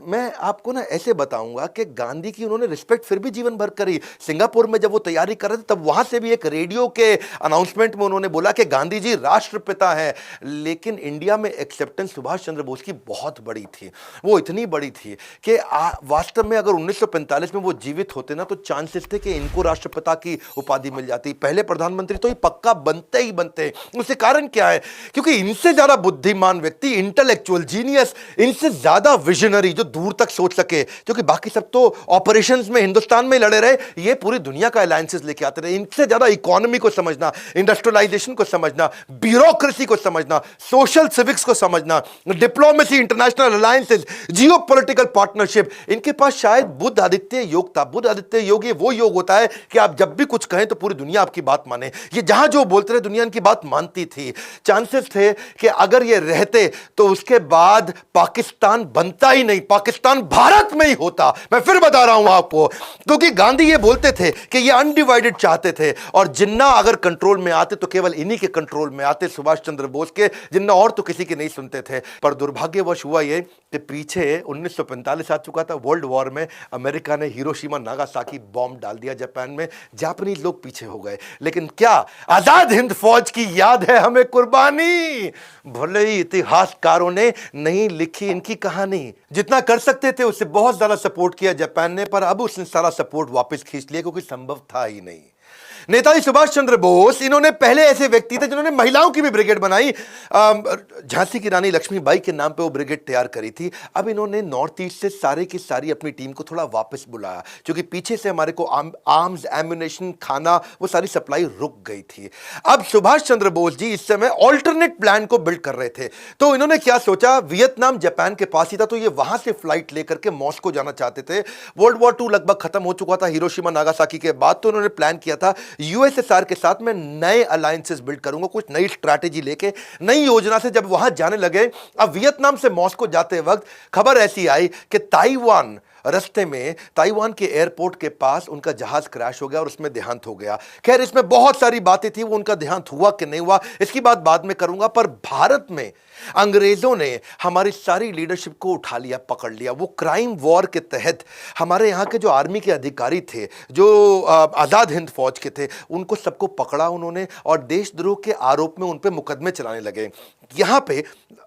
मैं आपको ना ऐसे बताऊंगा कि गांधी की उन्होंने रिस्पेक्ट फिर भी जीवन भर करी। सिंगापुर में जब वो तैयारी कर रहे थे, तब वहां से भी एक रेडियो के अनाउंसमेंट में उन्होंने बोला कि गांधी जी राष्ट्रपिता हैं। लेकिन इंडिया में एक्सेप्टेंस सुभाष चंद्र बोस की बहुत बड़ी थी। वो इतनी बड़ी थी कि वास्तव में अगर 1945 में वो जीवित होते ना, तो चांसेस थे कि इनको राष्ट्रपिता की उपाधि मिल जाती। पहले प्रधानमंत्री तो ये पक्का बनते ही बनते। उसके कारण क्या है, क्योंकि इनसे ज्यादा बुद्धिमान व्यक्ति, इंटेलेक्चुअल जीनियस, इनसे ज्यादा विजनरी जो दूर तक सोच सके, क्योंकि बाकी सब तो ऑपरेशंस में हिंदुस्तान में लड़े रहे, ये पूरी दुनिया का अलायंसेस लेके आते रहे। इनसे ज्यादा इकोनॉमी को समझना, इंडस्ट्रियलाइजेशन को समझना, ब्यूरोक्रेसी को समझना, सोशल सिविक्स को समझना, diplomacy, international alliances, geopolitical partnership, इनके पास शायद बुद्ध आदित्य योग था। बुद्ध आदित्य योग ये वो योग होता है कि आप जब भी कुछ कहें तो पूरी दुनिया आपकी बात माने। ये जहां जो बोलते रहे, दुनिया इनकी बात मानती थी। चांसेस थे कि अगर ये रहते तो उसके बाद पाकिस्तान बनता ही नहीं, पाकिस्तान भारत में ही होता। मैं फिर बता रहा हूं आपको, क्योंकि गांधी ये बोलते थे कि ये अनडिवाइडेड चाहते थे, और जिन्ना अगर कंट्रोल में आते तो केवल इन्हीं के कंट्रोल में आते, सुभाष चंद्र बोस के। जिन्ना और तो किसी के नहीं सुनते थे। पर दुर्भाग्यवश हुआ ये कि पीछे 1945 आ चुका था, वर्ल्ड वॉर में अमेरिका ने हिरोशिमा नागासाकी बॉम्ब डाल दिया जापान में। जापानीज लोग पीछे हो गए, लेकिन क्या आजाद हिंद फौज की याद है हमें कुर्बानी। भले ही इतिहासकारों ने नहीं लिखी इनकी कहानी, जितना कर सकते थे उससे बहुत ज्यादा सपोर्ट किया जापान ने, पर अब उसने सारा सपोर्ट वापस खींच लिया, क्योंकि संभव था ही नहीं। नेताजी सुभाष चंद्र बोस, इन्होंने पहले ऐसे व्यक्ति थे जिन्होंने महिलाओं की भी ब्रिगेड बनाई। झांसी की रानी लक्ष्मीबाई के नाम पे वो ब्रिगेड तैयार करी थी। अब इन्होंने नॉर्थ ईस्ट से सारी की सारी अपनी टीम को थोड़ा वापस बुलाया, क्योंकि पीछे से हमारे को आर्म्स, एम्युनिशन, खाना, वो सारी सप्लाई रुक गई थी। अब सुभाष चंद्र बोस जी इस समय ऑल्टरनेट प्लान को बिल्ड कर रहे थे। तो इन्होंने क्या सोचा, वियतनाम जापान के पास ही था, तो ये वहां से फ्लाइट लेकर के मॉस्को जाना चाहते थे। वर्ल्ड वॉर 2 लगभग खत्म हो चुका था हिरोशिमा नागासाकी के बाद। तो उन्होंने प्लान किया था यूएसएसआर के साथ मैं नए अलायंसेस बिल्ड करूंगा, कुछ नई स्ट्रैटेजी लेके, नई योजना से। जब वहां जाने लगे, अब वियतनाम से मॉस्को जाते वक्त खबर ऐसी आई कि ताइवान रास्ते में, ताइवान के एयरपोर्ट के पास उनका जहाज क्रैश हो गया और उसमें देहांत हो गया। खैर, इसमें बहुत सारी बातें थी, वो उनका देहांत हुआ कि नहीं हुआ इसकी बात बाद में करूंगा। पर भारत में अंग्रेजों ने हमारी सारी लीडरशिप को उठा लिया, पकड़ लिया। वो क्राइम वॉर के तहत हमारे यहाँ के जो आर्मी के अधिकारी थे, जो आजाद हिंद फौज के थे, उनको सबको पकड़ा उन्होंने और देशद्रोह के आरोप में उन पे मुकदमे चलाने लगे। यहाँ पे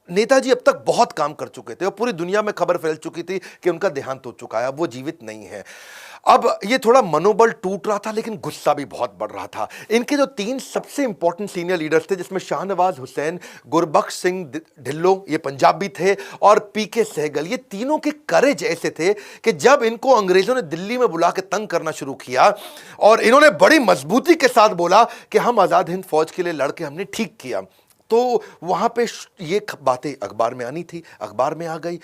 नेताजी अब तक बहुत काम कर चुके थे और पूरी दुनिया में खबर फैल चुकी थी कि उनका देहांत हो चुका है, अब वो जीवित नहीं है। अब ये थोड़ा मनोबल टूट रहा था, लेकिन गुस्सा भी बहुत बढ़ रहा था। इनके जो 3 सबसे इंपॉर्टेंट सीनियर लीडर्स थे, जिसमें शाहनवाज हुसैन, गुरबख्श सिंह ढिल्लों, ये पंजाबी थे, और पीके सहगल, ये तीनों के करेज ऐसे थे कि जब इनको अंग्रेजों ने दिल्ली में बुला के तंग करना शुरू किया और इन्होंने बड़ी मजबूती के साथ बोला कि हम आजाद हिंद फौज के लिए लड़के हमने ठीक किया, तो वहां पे ये बातें अखबार में आनी थी, अखबार में आ गई।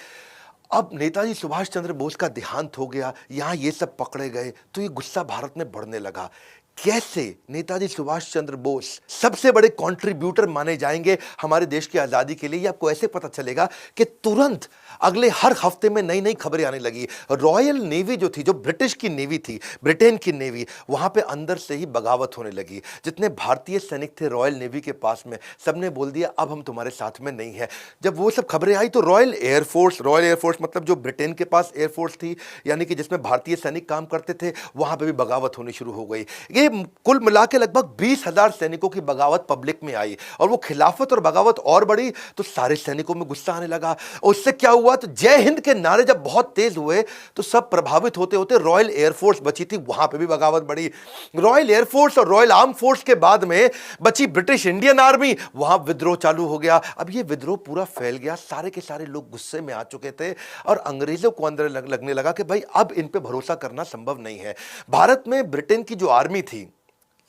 अब नेताजी सुभाष चंद्र बोस का देहांत हो गया, यहां ये सब पकड़े गए, तो ये गुस्सा भारत में बढ़ने लगा। कैसे नेताजी सुभाष चंद्र बोस सबसे बड़े कंट्रीब्यूटर माने जाएंगे हमारे देश की आजादी के लिए, ये आपको ऐसे पता चलेगा कि तुरंत अगले हर हफ्ते में नई नई खबरें आने लगी। रॉयल नेवी जो थी, जो ब्रिटिश की नेवी थी, ब्रिटेन की नेवी, वहां पे अंदर से ही बगावत होने लगी। जितने भारतीय सैनिक थे रॉयल नेवी के पास में, सबने बोल दिया अब हम तुम्हारे साथ में नहीं है। जब वो सब खबरें आई तो रॉयल एयरफोर्स मतलब जो ब्रिटेन के पास एयरफोर्स थी, यानी कि जिसमें भारतीय सैनिक काम करते थे, वहां पर भी बगावत होनी शुरू हो गई। ये कुल मिला के लगभग 20,000 सैनिकों की बगावत पब्लिक में आई, और वो खिलाफत और बगावत और बढ़ी तो सारे सैनिकों में गुस्सा आने लगा। उससे क्या हुआ, तो जय हिंद के नारे जब बहुत तेज हुए तो सब प्रभावित होते होते रॉयल एयरफोर्स बची थी, वहां पे भी बगावत बढ़ी। रॉयल एयरफोर्स और रॉयल आर्म फोर्स के बाद में बची ब्रिटिश इंडियन आर्मी, वहां विद्रोह चालू हो गया। अब ये विद्रोह पूरा फैल गया, सारे के सारे लोग गुस्से में आ चुके थे, और अंग्रेजों को अंदर लगने लगा कि भाई अब इन पे भरोसा करना संभव नहीं है। भारत में ब्रिटेन की जो आर्मी थी,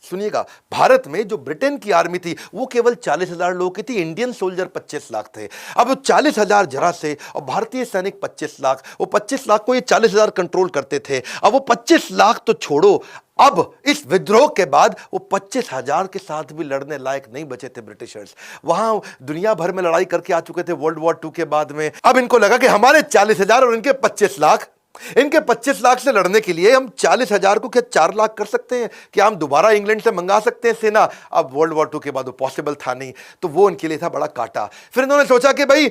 सुनिएगा, भारत में जो ब्रिटेन की आर्मी थी वो केवल 40,000 लोगों की थी, इंडियन सोल्जर 25 लाख थे। अब वो 40,000 जरा से, और भारतीय सैनिक 25 लाख, वो 25 लाख को ये 40,000 कंट्रोल करते थे। अब वो 25 लाख तो छोड़ो, अब इस विद्रोह के बाद वो 25,000 के साथ भी लड़ने लायक नहीं बचे थे ब्रिटिशर्स। वहां दुनिया भर में लड़ाई करके आ चुके थे वर्ल्ड वॉर 2 के बाद में। अब इनको लगा कि हमारे 40,000 और इनके 25 लाख, इनके 25 लाख से लड़ने के लिए हम 40,000 को क्या 4 लाख कर सकते हैं? क्या हम दोबारा इंग्लैंड से मंगा सकते हैं सेना? अब वर्ल्ड वॉर 2 के बाद वो पॉसिबल था नहीं, तो वो उनके लिए था बड़ा काटा। फिर इन्होंने सोचा कि भाई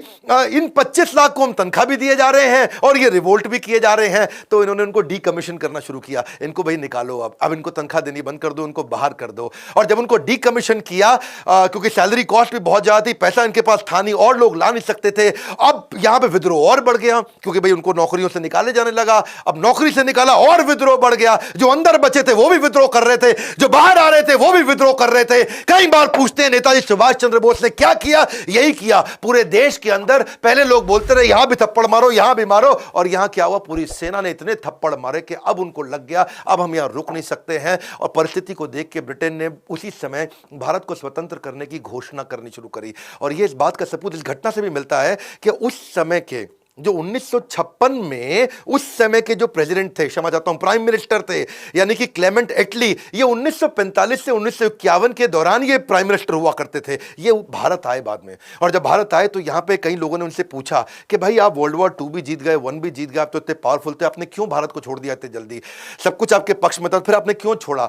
इन 25 लाख को हम तनख्वाह भी दिए जा रहे हैं और ये रिवोल्ट भी किए जा रहे हैं, तो इन्होंने उनको डीकमीशन करना शुरू किया। इनको भाई निकालो, अब इनको तनख्वाह देनी बंद कर दो, इनको बाहर कर दो। और जब उनको डीकमीशन किया, क्योंकि सैलरी कॉस्ट भी बहुत ज्यादा थी, पैसा इनके पास था नहीं और लोग ला नहीं सकते थे, अब यहां पर विद्रोह और बढ़ गया, क्योंकि भाई उनको नौकरियों से निकाले जाने लगा। अब नौकरी से निकाला और विद्रोह बढ़ गया, जो अंदर बचे थे वो भी विद्रोह कर रहे थे, जो बाहर आ रहे थे वो भी विद्रोह कर रहे थे। कई बार पूछते हैं नेताजी सुभाष चंद्र बोस ने क्या किया? यही किया, पूरे देश के अंदर पहले लोग बोलते रहे यहां भी थप्पड़ मारो, यहां भी मारो, और यहां क्या हुआ, पूरी सेना ने इतने थप्पड़ मारे कि अब उनको लग गया अब हम यहां रुक नहीं सकते हैं। और परिस्थिति को देख के ब्रिटेन ने उसी समय भारत को स्वतंत्र करने की घोषणा करनी शुरू करी। और यह इस बात का सबूत इस घटना से भी मिलता है कि उस समय के जो 1956 में उस समय के जो प्रेसिडेंट थे, क्षमा चाहता हूं, प्राइम मिनिस्टर थे, यानी कि क्लेमेंट एटली, ये 1945 से 1951 के दौरान ये प्राइम मिनिस्टर हुआ करते थे। ये भारत आए बाद में, और जब भारत आए तो यहां पे कई लोगों ने उनसे पूछा कि भाई आप वर्ल्ड वॉर 2 भी जीत गए, 1 भी जीत गए, आप तो इतने पावरफुल थे, आपने क्यों भारत को छोड़ दिया इतने जल्दी? सब कुछ आपके पक्ष में था, फिर आपने क्यों छोड़ा?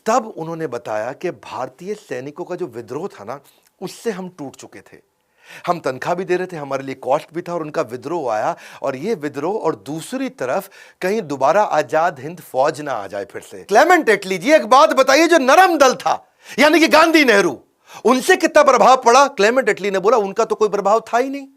तब उन्होंने बताया कि भारतीय सैनिकों का जो विद्रोह था ना, उससे हम टूट चुके थे। हम तनख्वाह भी दे रहे थे, हमारे लिए कॉस्ट भी था, और उनका विद्रोह आया, और ये विद्रोह, और दूसरी तरफ कहीं दोबारा आजाद हिंद फौज ना आ जाए फिर से। क्लेमेंट एटली जी, एक बात बताइए, जो नरम दल था यानी कि गांधी नेहरू, उनसे कितना प्रभाव पड़ा? क्लेमेंट एटली ने बोला उनका तो कोई प्रभाव था ही नहीं।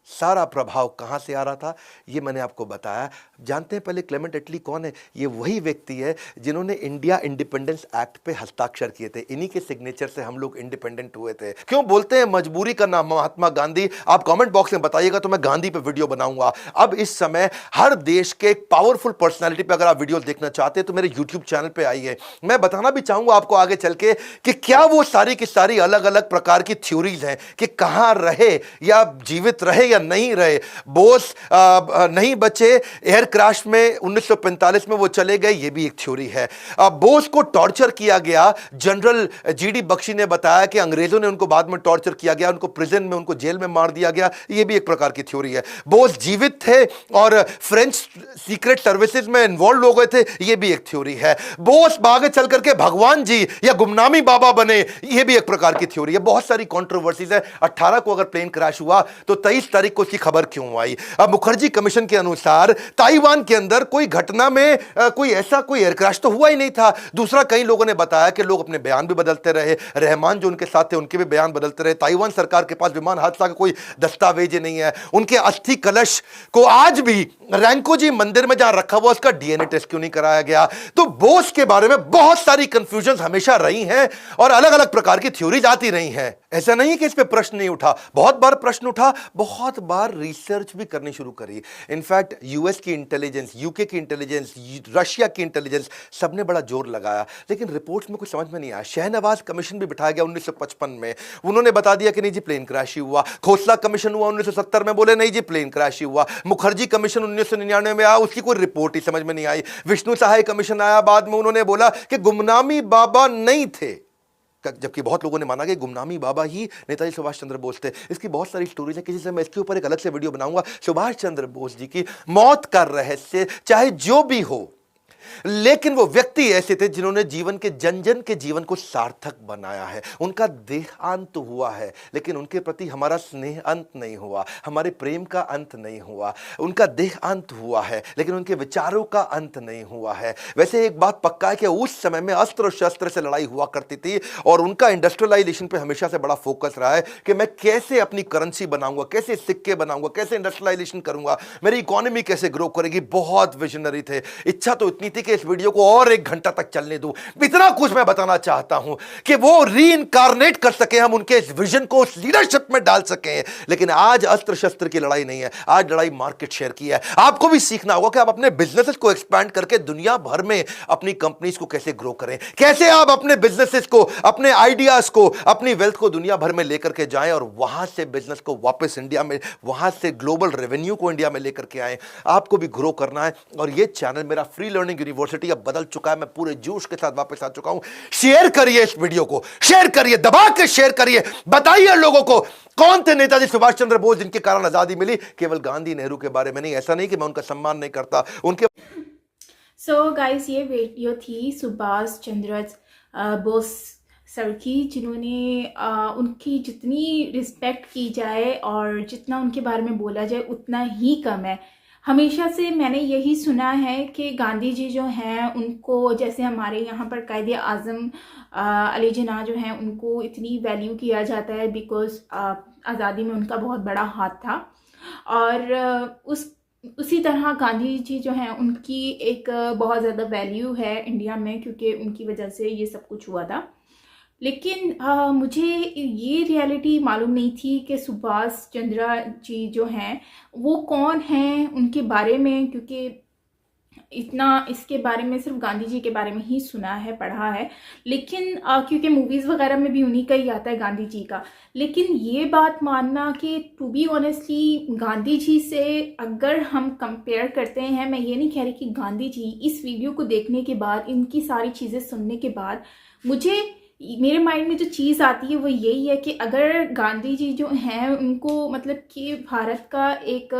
सारा प्रभाव कहां से आ रहा था ये मैंने आपको बताया। जानते हैं पहले क्लेमेंट एटली कौन है? ये वही व्यक्ति है जिन्होंने इंडिया इंडिपेंडेंस एक्ट पे हस्ताक्षर किए थे। इन्हीं के सिग्नेचर से हम लोग इंडिपेंडेंट हुए थे। क्यों बोलते हैं मजबूरी का नाम महात्मा गांधी? आप कमेंट बॉक्स में बताइएगा तो मैं गांधी पे वीडियो बनाऊंगा। अब इस समय हर देश के एक पावरफुल पर्सनैलिटी पे अगर आप वीडियो देखना चाहते हैं तो मेरे यूट्यूब चैनल पे आइए। मैं बताना भी चाहूंगा आपको आगे चल के कि क्या वो सारी की सारी अलग अलग प्रकार की थ्योरीज हैं कि कहां रहे या जीवित रहे या नहीं रहे। बोस नहीं बचे, एयर क्रैश में 1945 में वो चले गए, ये भी एक थ्योरी है। बोस को टॉर्चर किया गया, जनरल जीडी बख्शी ने बताया कि अंग्रेजों ने उनको बाद में टॉर्चर किया गया, उनको प्रिजन में, उनको जेल में मार दिया गया, ये भी एक प्रकार की थ्योरी है। बोस जीवित थे और फ्रेंच सीक्रेट सर्विसेज में इन्वॉल्व हो गए थे, ये भी एक थ्योरी है। बोस आगे चल करके भगवान जी या गुमनामी बाबा बने, ये भी एक प्रकार की थ्योरी है। बहुत सारी कंट्रोवर्सीज है। 18 को अगर प्लेन क्रैश हुआ तो 23 तारीख को खबर क्यों आई? अब मुखर्जी कमीशन के अनुसार ताइवान के अंदर कोई घटना में कोई ऐसा कोई एयर क्रैश तो हुआ ही नहीं था। दूसरा, कई लोगों ने बताया कि लोग अपने बयान भी बदलते रहे, रहमान जो उनके साथ थे उनके भी बयान बदलते रहे। ताइवान सरकार के पास विमान हादसा का कोई दस्तावेज नहीं है। उनके अस्थि कलश को आज भी रैंकोजी मंदिर में जहां रखा हुआ उसका डीएनए टेस्ट क्यों नहीं कराया गया? तो बोस के बारे में बहुत सारी कंफ्यूजन हमेशा रही हैं और अलग अलग प्रकार की थ्योरीज आती रही हैं। ऐसा नहीं कि इस पे प्रश्न नहीं उठा, बहुत बार प्रश्न उठा, बहुत बहुत बार रिसर्च भी करनी शुरू करी। इनफैक्ट यूएस की इंटेलिजेंस, यूके की इंटेलिजेंस, रशिया की इंटेलिजेंस, सबने बड़ा जोर लगाया, लेकिन रिपोर्ट्स में कुछ समझ में नहीं आया। शहनवाज कमीशन भी बिठाया गया 1955 में, उन्होंने बता दिया कि नहीं जी प्लेन क्रैश ही हुआ। खोसला कमीशन हुआ 1970 में, बोले नहीं जी प्लेन क्रैश ही हुआ। मुखर्जी कमीशन 1999 में आया, उसकी कोई रिपोर्ट ही समझ में नहीं आई। विष्णु सहाय कमीशन आया बाद में, उन्होंने बोला कि गुमनामी बाबा नहीं थे, जबकि बहुत लोगों ने माना कि गुमनामी बाबा ही नेताजी सुभाष चंद्र बोस थे। इसकी बहुत सारी स्टोरीज हैं, किसी से मैं इसके ऊपर एक अलग से वीडियो बनाऊंगा। सुभाष चंद्र बोस जी की मौत का रहस्य चाहे जो भी हो, लेकिन वो व्यक्ति ऐसे थे जिन्होंने जीवन के जन जन के जीवन को सार्थक बनाया है। उनका देहांत हुआ है, लेकिन उनके प्रति हमारा स्नेह अंत नहीं हुआ, हमारे प्रेम का अंत नहीं हुआ। उनका देहांत हुआ है, लेकिन उनके विचारों का अंत नहीं हुआ है। वैसे एक बात पक्का है कि उस समय में अस्त्र शस्त्र से लड़ाई हुआ करती थी, और उनका इंडस्ट्रियलाइजेशन पे हमेशा से बड़ा फोकस रहा है कि मैं कैसे अपनी करेंसी बनाऊंगा, कैसे सिक्के बनाऊंगा, कैसे इंडस्ट्रियलाइजेशन करूंगा, मेरी इकोनॉमी कैसे ग्रो करेगी। बहुत विजनरी थे। इच्छा तो इतनी थी कि इस वीडियो को और 1 घंटा तक चलने दूं। इतना कुछ मैं बताना चाहता हूं कि वो रीइंकारनेट कर सके, हम उनके इस विजन को उस लीडरशिप में डाल सकें। लेकिन आज अस्त्र शस्त्र की लड़ाई नहीं है, आज लड़ाई मार्केट शेयर की है। आपको भी सीखना होगा कि आप अपने बिजनेसेस को एक्सपैंड करके दुनिया भर में अपनी कंपनीज को कैसे ग्रो करें, कैसे आप अपने बिजनेसेस को, अपने आइडियाज को, अपनी वेल्थ को दुनिया भर में लेकर के जाएं, और वहां से बिजनेस को वापस इंडिया में, वहां से ग्लोबल रेवेन्यू को इंडिया में लेकर के आए। आपको भी ग्रो करना है, और ये चैनल मेरा फ्री लर्निंग यूनिवर्सिटी अब बदल चुका है। मैं पूरे जोश के साथ वापस आ चुका हूं। शेयर करिए इस वीडियो को, शेयर करिए, दबा के शेयर करिए। बताइए लोगों को कौन थे नेताजी सुभाष चंद्र बोस जिनके कारण आजादी मिली। केवल गांधी नेहरू के बारे में नहीं, ऐसा नहीं कि मैं उनका सम्मान नहीं करता, उनके सो गाइस, ये वीडियो थी सुभाष चंद्र बोस सर की, जिन्होंने उनकी जितनी रिस्पेक्ट की जाए और जितना उनके बारे में बोला जाए उतना ही कम है। हमेशा से मैंने यही सुना है कि गांधी जी जो हैं उनको, जैसे हमारे यहाँ पर कायदे आज़म अली जिन्ना जो हैं, उनको इतनी वैल्यू किया जाता है बिकॉज आज़ादी में उनका बहुत बड़ा हाथ था। और उसी तरह गांधी जी जो हैं उनकी एक बहुत ज़्यादा वैल्यू है इंडिया में, क्योंकि उनकी वजह से ये सब कुछ हुआ था। लेकिन मुझे ये रियलिटी मालूम नहीं थी कि सुभाष चंद्र जी जो हैं वो कौन हैं, उनके बारे में, क्योंकि इतना इसके बारे में सिर्फ गांधी जी के बारे में ही सुना है, पढ़ा है। लेकिन क्योंकि मूवीज़ वगैरह में भी उन्हीं का ही आता है गांधी जी का। लेकिन ये बात मानना कि to be honestly Gandhi ji से अगर हम कंपेयर करते हैं, मैं ये नहीं कह रही कि गांधी जी, इस वीडियो को देखने के बाद, इनकी सारी चीज़ें सुनने के बाद, मेरे माइंड में जो चीज़ आती है वो यही है कि अगर गांधी जी जो हैं उनको मतलब कि भारत का एक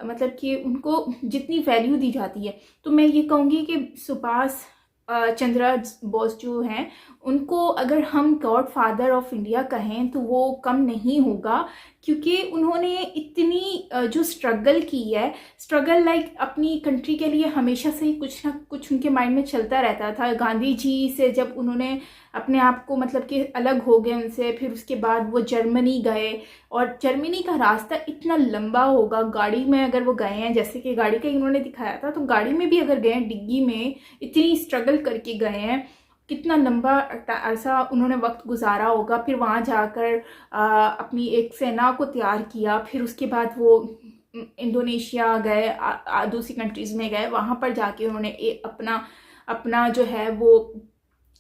मतलब कि उनको जितनी वैल्यू दी जाती है, तो मैं ये कहूँगी कि सुभाष चंद्र बोस जो हैं उनको अगर हम गॉड फादर ऑफ इंडिया कहें तो वो कम नहीं होगा, क्योंकि उन्होंने इतनी जो स्ट्रगल की है, स्ट्रगल लाइक अपनी कंट्री के लिए हमेशा से ही कुछ ना कुछ उनके माइंड में चलता रहता था। गांधी जी से जब उन्होंने अपने आप को मतलब कि अलग हो गए उनसे, फिर उसके बाद वो जर्मनी गए, और जर्मनी का रास्ता इतना लंबा होगा, गाड़ी में अगर वो गए हैं, जैसे कि गाड़ी का ही उन्होंने दिखाया था, तो गाड़ी में भी अगर गए हैं, डिग्गी में इतनी स्ट्रगल करके गए हैं, कितना लंबा ऐसा उन्होंने वक्त गुजारा होगा। फिर वहाँ जाकर अपनी एक सेना को तैयार किया, फिर उसके बाद वो इंडोनेशिया गए, दूसरी कंट्रीज़ में गए, वहाँ पर जाके उन्होंने अपना जो है वो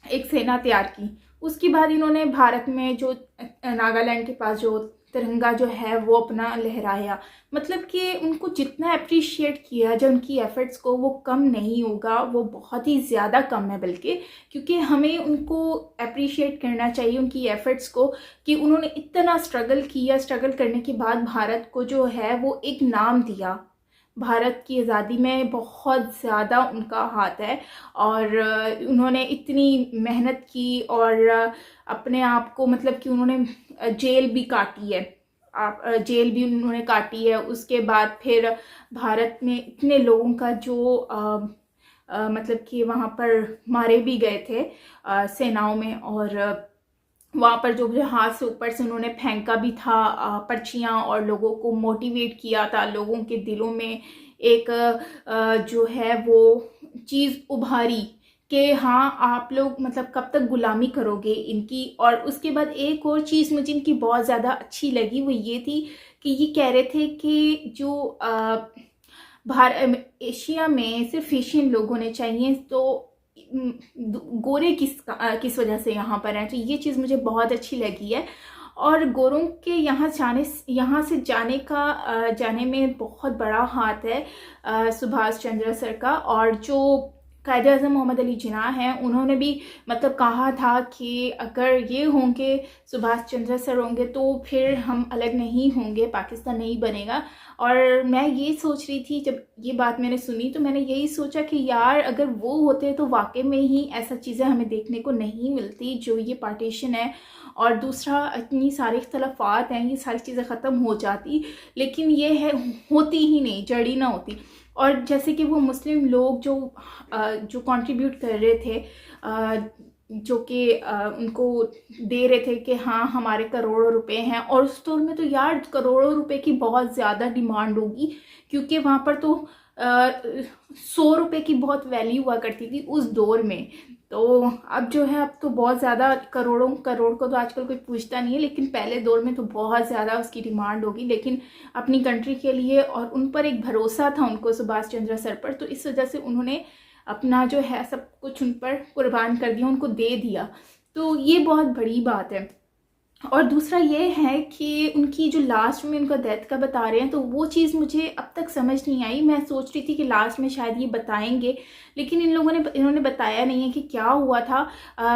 एक सेना तैयार की। उसके बाद इन्होंने भारत में जो नागालैंड के पास जो तिरंगा जो है वो अपना लहराया। मतलब कि उनको जितना अप्रिशिएट किया जाए उनकी एफ़र्ट्स को, वो कम नहीं होगा, वो बहुत ही ज़्यादा कम है बल्कि, क्योंकि हमें उनको अप्रिशिएट करना चाहिए उनकी एफ़र्ट्स को, कि उन्होंने इतना स्ट्रगल किया, स्ट्रगल करने के बाद भारत को जो है वो एक नाम दिया। भारत की आज़ादी में बहुत ज़्यादा उनका हाथ है, और उन्होंने इतनी मेहनत की, और अपने आप को मतलब कि उन्होंने जेल भी काटी है, जेल भी उन्होंने काटी है। उसके बाद फिर भारत में इतने लोगों का जो मतलब कि वहाँ पर मारे भी गए थे सेनाओं में, और वहाँ पर जो हाथ से ऊपर से उन्होंने फेंका भी था पर्चियाँ, और लोगों को मोटिवेट किया था, लोगों के दिलों में एक जो है वो चीज़ उभारी कि हाँ आप लोग मतलब कब तक गुलामी करोगे इनकी। और उसके बाद एक और चीज़ मुझे इनकी बहुत ज़्यादा अच्छी लगी, वो ये थी कि ये कह रहे थे कि जो एशिया में सिर्फ एशियन लोग होने चाहिए, तो गोरे किस वजह से यहाँ पर हैं। तो ये चीज़ मुझे बहुत अच्छी लगी है। और गोरों के यहाँ से जाने में बहुत बड़ा हाथ है सुभाष चंद्र सर का। और जो कायदे आज़म मोहम्मद अली जिन्ना हैं, उन्होंने भी मतलब कहा था कि अगर ये होंगे, सुभाष चंद्र सर होंगे, तो फिर हम अलग नहीं होंगे, पाकिस्तान नहीं बनेगा। और मैं ये सोच रही थी, जब ये बात मैंने सुनी तो मैंने यही सोचा कि यार अगर वो होते तो वाकई में ही ऐसा चीज़ें हमें देखने को नहीं मिलती, जो ये पार्टीशन है। और दूसरा, इतनी सारी इख्तलाफात हैं, ये सारी चीज़ें ख़त्म हो जाती, लेकिन ये है होती ही नहीं, जड़ी ना होती। और जैसे कि वो मुस्लिम लोग जो कंट्रीब्यूट कर रहे थे, जो कि उनको दे रहे थे कि हाँ हमारे करोड़ों रुपए हैं, और उस दौर में तो यार करोड़ों रुपए की बहुत ज़्यादा डिमांड होगी, क्योंकि वहाँ पर तो 100 रुपये की बहुत वैल्यू हुआ करती थी उस दौर में। तो अब जो है, अब तो बहुत ज़्यादा करोड़ को तो आजकल कोई पूछता नहीं है, लेकिन पहले दौर में तो बहुत ज़्यादा उसकी डिमांड होगी। लेकिन अपनी कंट्री के लिए, और उन पर एक भरोसा था उनको सुभाष चंद्र सर पर, तो इस वजह से उन्होंने अपना जो है सब कुछ उन पर कुर्बान कर दिया, उनको दे दिया। तो ये बहुत बड़ी बात है। और दूसरा ये है कि उनकी जो लास्ट में उनका डेथ का बता रहे हैं, तो वो चीज़ मुझे अब तक समझ नहीं आई। मैं सोच रही थी कि लास्ट में शायद ये बताएंगे, लेकिन इन्होंने बताया नहीं है कि क्या हुआ था।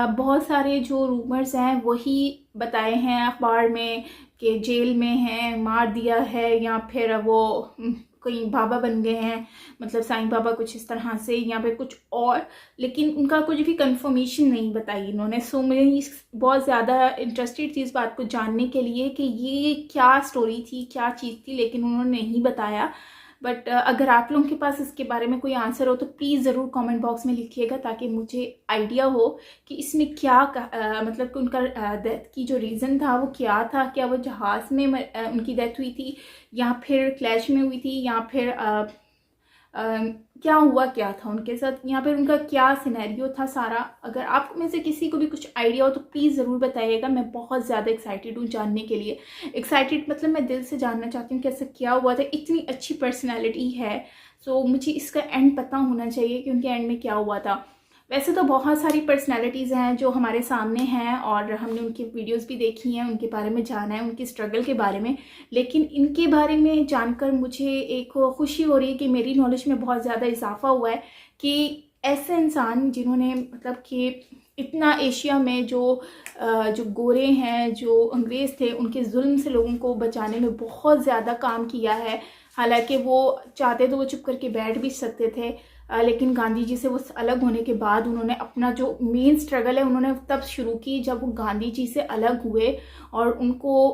बहुत सारे जो रूमर्स हैं वही बताए हैं अखबार में कि जेल में हैं, मार दिया है, या फिर वो कहीं बाबा बन गए हैं, मतलब साईं बाबा कुछ इस तरह से, यहाँ पे कुछ और, लेकिन उनका कुछ भी कंफर्मेशन नहीं बताई इन्होंने। सो मैं बहुत ज़्यादा इंटरेस्टेड थी इस बात को जानने के लिए कि ये क्या स्टोरी थी, क्या चीज़ थी, लेकिन उन्होंने नहीं बताया। बट अगर आप लोगों के पास इसके बारे में कोई आंसर हो तो प्लीज़ ज़रूर कमेंट बॉक्स में लिखिएगा, ताकि मुझे आइडिया हो कि इसमें क्या मतलब कि उनका डेथ की जो रीज़न था वो क्या था। क्या वो जहाज़ में उनकी डेथ हुई थी, या फिर क्लैश में हुई थी, या फिर क्या हुआ, क्या था उनके साथ, यहाँ पर उनका क्या सिनेरियो था सारा। अगर आप में से किसी को भी कुछ आइडिया हो तो प्लीज़ ज़रूर बताइएगा। मैं बहुत ज़्यादा एक्साइटेड हूँ जानने के लिए। एक्साइटेड मतलब मैं दिल से जानना चाहती हूँ कि ऐसा क्या हुआ था। इतनी अच्छी पर्सनैलिटी है, सो मुझे इसका एंड पता होना चाहिए कि उनके एंड में क्या हुआ था। वैसे तो बहुत सारी पर्सनालिटीज़ हैं जो हमारे सामने हैं, और हमने उनकी वीडियोस भी देखी हैं, उनके बारे में जाना है, उनकी स्ट्रगल के बारे में। लेकिन इनके बारे में जानकर मुझे एक खुशी हो रही है कि मेरी नॉलेज में बहुत ज़्यादा इजाफा हुआ है कि ऐसे इंसान जिन्होंने मतलब कि इतना एशिया में जो गोरे हैं, जो अंग्रेज़ थे, उनके जुल्म से लोगों को बचाने में बहुत ज़्यादा काम किया है। हालांकि वो चाहते तो वो चुप करके बैठ भी सकते थे, लेकिन गांधी जी से वो अलग होने के बाद उन्होंने अपना जो मेन स्ट्रगल है उन्होंने तब शुरू की जब वो गांधी जी से अलग हुए। और उनको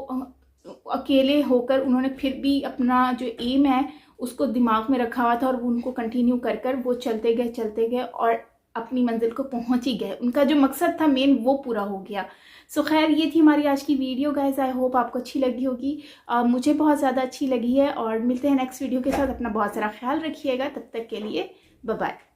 अकेले होकर उन्होंने फिर भी अपना जो एम है उसको दिमाग में रखा हुआ था, और वो उनको कंटिन्यू कर वो चलते गए और अपनी मंजिल को पहुंच ही गए। उनका जो मकसद था मेन वो पूरा हो गया। सो खैर, ये थी हमारी आज की वीडियो गाइज। आई होप आपको अच्छी लगी होगी। मुझे बहुत ज़्यादा अच्छी लगी है। और मिलते हैं नेक्स्ट वीडियो के साथ। अपना बहुत सारा ख्याल रखिएगा। तब तक के लिए बाय बाय।